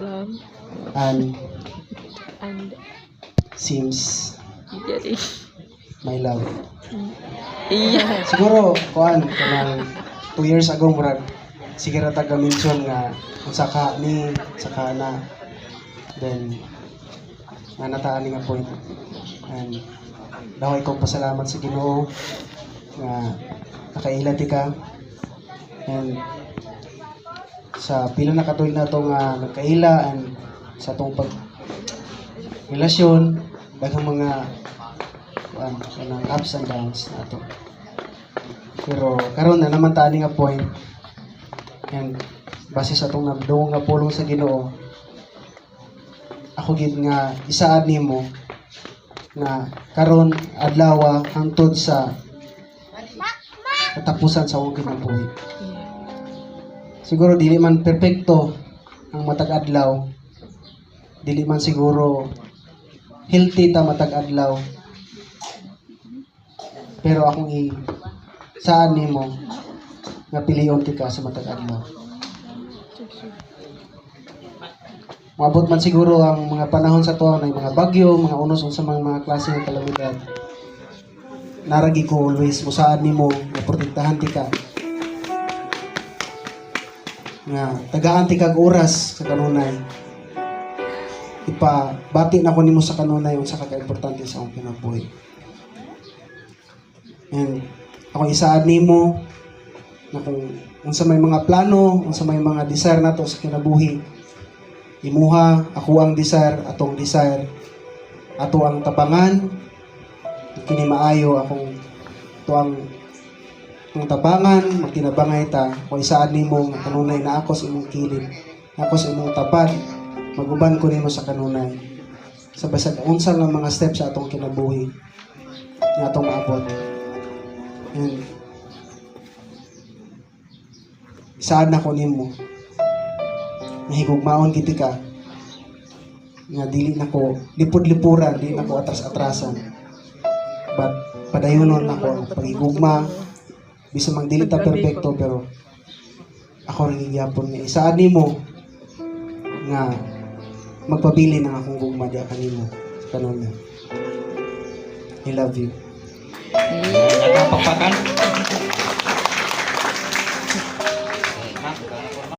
love, and and seems getting. my love. Iya. Siguro, kuan, kanang 2 years ago, murag, sige ra taga-mention nga, kung saka ni, saka na, then, nga nataan nga point. And, daway kong pasalamat sa Ginoo, nga, nakailati ka, and, sa pila na katuig na ito nga, nagkaila, and, sa itong relasyon, daghang mga, kanang ups and downs na ito. Pero karon na naman tani nga point, and base sa itong nabdungong nga pulong sa Ginoo, ako gid nga isaad nimo nga karon adlaw hangtod sa katapusan sa akong kinabuhi. Siguro dili man perpekto ang matag adlaw, dili man siguro healthy ta matag adlaw, pero akong saan nimo nga piliyon ka sa matag adlaw. Maabot man siguro ang mga panahon sa tuwa na mga bagyo, mga unos sa mga klase ng kalamidad. Naragi ko always musaan nimo nga protektahan ti ka. Nga tagaan ti kag oras sa kanunay. Ipabati na ko nimo sa kanunay unsa ka importante sa akong kinabuhi. And ako isaad nimo na kung unsa may mga plano, unsa may mga desire nato sa kinabuhi, imuha ako ang desire, atong desire, ato ang tabangan, kini maayo akong tuang tabangan, magtinabangay ta, kung isaad nimo nga kanunay na ako sa imong kilid, ako sa imong tapat, maguban ko nimo sa kanunay. Sa basag unsa lang mga steps sa atong kinabuhi nga atong maabot. And isaad na ko nimo mahigugmaon kiti ka nga dili na ko lipod-lipuran, dili na ko atras-atrasan, but padayonon na ko pagigugma bisan mang dili ta perfecto, pero ako rin gyapon nga isaad nimo nga magpabili ng akong gugma diha kanimo kanon. I love you. Nagpapakpakan.